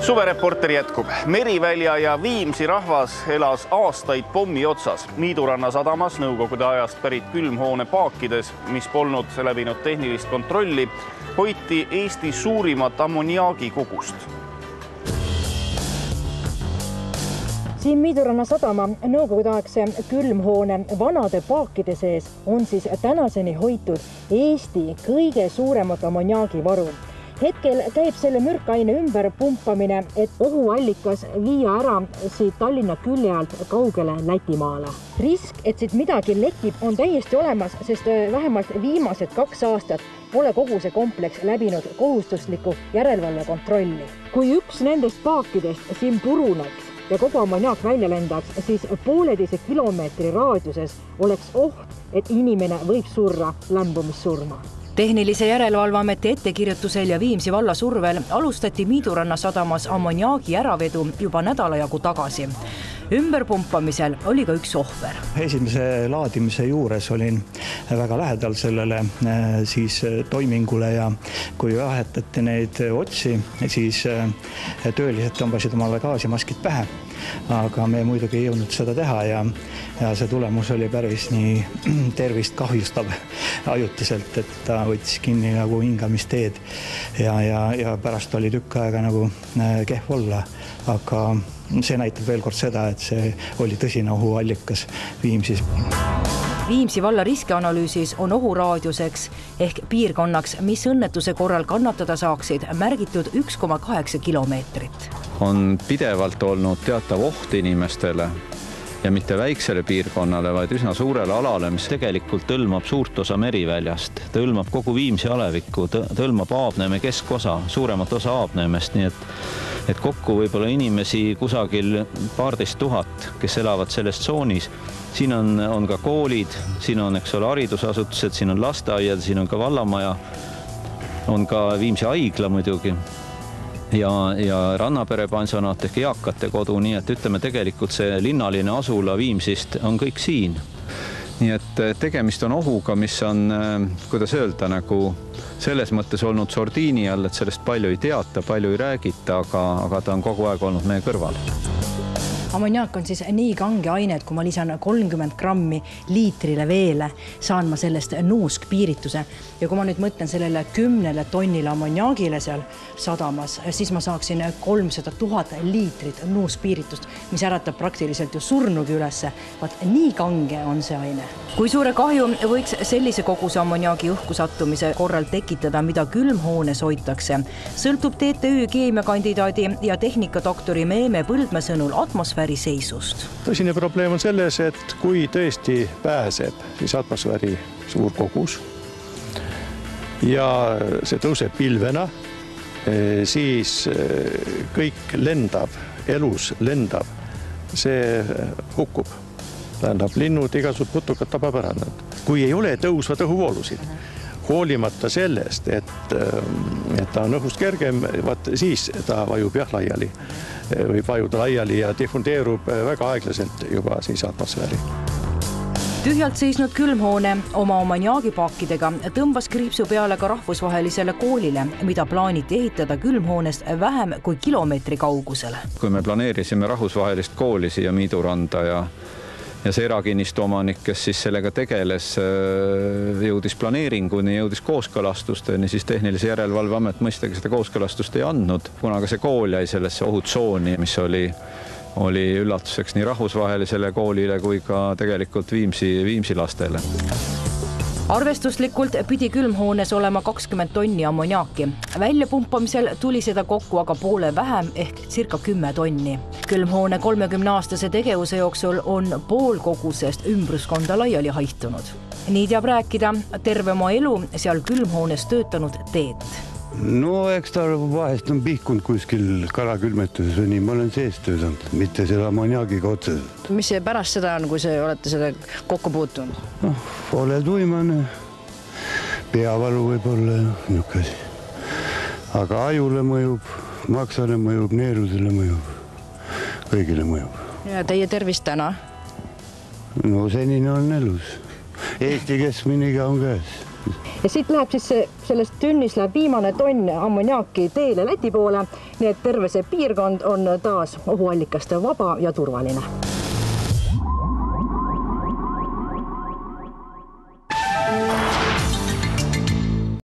Suvereporteri jätkub. Merivälja ja Viimsi rahvas elas aastaid pommi otsas. Miiduranna sadamas nõukogude ajast pärit külmhoone paakides, mis polnud läbinud tehnilist kontrolli, hoiti Eesti suurimat ammoniaagikogust. Siin Miiduranna sadama nõukogudeaegse külmhoone vanade paakide sees on siis tänaseni hoitud Eesti kõige suuremat ammoniaagivaru. Hetkel käib selle mürkaine ümber pumpamine, et ohuallikas viia ära siit Tallinna külje alt kaugele Lätimaale. Risk, et siit midagi lekib, on täiesti olemas, sest vähemalt viimased 2 aastat pole kogu see kompleks läbinud kohustuslikku järelevalve kontrolli. Kui üks nendest paakidest siin puruneks ja kogu ammoniaak välja lendaks, siis 1,5 kilomeetri raadiuses oleks oht, et inimene võib surra lämbumissurma. Tehnilise järelevalveameti ettekirjutusel ja Viimsi valla survel alustati Miiduranna sadamas ammoniaagi äravedu juba nädala jagu tagasi. Ümberpumpamisel oli ka üks ohver. Esimese laadimise juures olin väga lähedal sellele toimingule ja kui vahetati neid otsi, siis töölised tõmbasid omale gaasimaskid pähe. Aga me muidugi ei jõudnud seda teha ja see tulemus oli päris nii tervist kahjustav ajutiselt, et ta võttis kinni nagu hingamisteed ja pärast oli tükk aega nagu kehv olla. Aga see näitab veel kord seda, et see oli tõsine ohuallikas Viimsis. Viimsi valla riskianalüüsis on ohuraadiuseks ehk piirkonnaks, mis õnnetuse korral kannatada saaksid, märgitud 1,8 kilomeetrit. On pidevalt olnud teatav oht inimestele ja mitte väiksele piirkonnale, vaid üsna suurele alale, mis tegelikult tõlmab suurt osa Meriväljast, tõlmab kogu Viimsi alevikku, tõlmab Aabneeme keskosa, suuremat osa Aabneemest, nii et kokku võib-olla inimesi kusagil 1200, kes elavad selles tsoonis. Siin on ka koolid, siin on haridusasutused, siin on lasteaiad, siin on ka vallamaja, on ka Viimsi haigla muidugi ja Rannapere pansionaat ehk eakate kodu, nii et ütleme tegelikult see linnaline asula Viimsist on kõik siin. Nii et tegemist on ohuga, mis on, kuidas öelda, nagu selles mõttes olnud sordiini all, et sellest palju ei teata, palju ei räägita, aga ta on kogu aeg olnud meie kõrval. Ammoniaak on siis nii kange aine, et kui ma lisan 30 grammi liitrile veele, saan ma sellest nuuskpiirituse. Ja kui ma nüüd mõtlen sellele 10 tonnile ammoniaagile seal sadamas, siis ma saaksin 300 000 liitrit nuuskpiiritust, mis äratab praktiliselt ju surnugi ülesse. Vaat nii kange on see aine. Kui suure kahju võiks sellise koguse ammoniaagi õhku sattumise korral tekitada, mida külmhoones hoitakse, sõltub TTÜ keemiakandidaadi ja tehnikadoktori Meeme Põldmäe sõnul atmosfääri seisust. Tõsine probleem on selles, et kui tõesti pääseb siis atmosfääri suur kogus ja see tõuseb pilvena, siis kõik lendab, elus lendab, see hukkub. Tähendab, linnud igasugused putukad tabab ära. Kui ei ole tõusvad õhuvoolusid, hoolimata sellest, et ta on õhust kergem, siis ta vajub laiali. Võib vajuda laiali ja defundeerub väga aeglaselt juba siis atmosfääri. Tühjalt seisnud külmhoone oma ammoniaagipaakidega tõmbas kriipsu peale ka rahvusvahelisele koolile, mida plaaniti ehitada külmhoonest vähem kui kilomeetri kaugusele. Kui me planeerisime rahvusvahelist kooli siia Miiduranda ja see erakinnistu omanik, kes siis sellega tegeles, jõudis planeeringuni, jõudis kooskõlastusteni, siis Tehnilise järelevalveamet mõistagi seda kooskõlastust ei andnud, kuna ka see kool jäi sellesse ohutsooni, mis oli üllatuseks nii rahvusvahelisele koolile kui ka tegelikult Viimsi lastele. Arvestuslikult pidi külmhoones olema 20 tonni ammoniaaki. Väljapumpamisel tuli seda kokku aga poole vähem ehk circa 10 tonni. Külmhoone 30-aastase tegevuse jooksul on pool kogusest ümbruskonda laiali haihtunud. Nii teab rääkida terve oma elu seal külmhoones töötanud Teet. No eks ta vahest on pihkunud kuskil karakülmetuses või nii, ma olen sees töötanud, mitte selle ammoniaagiga otseselt. Mis see pärast seda on, kui olete seda kokku puutunud? Oled uimane, peavalu võib olla niisugune. Aga ajule mõjub, maksale mõjub, neerusele mõjub, kõigile mõjub. Ja teie tervist täna? No senine on elus. Eesti keskmine iga on käes. Ja siit läheb siis sellest tünnist läheb viimane tonn ammoniaaki teele Läti poole, nii et terve see piirkond on taas ohuallikast vaba ja turvaline.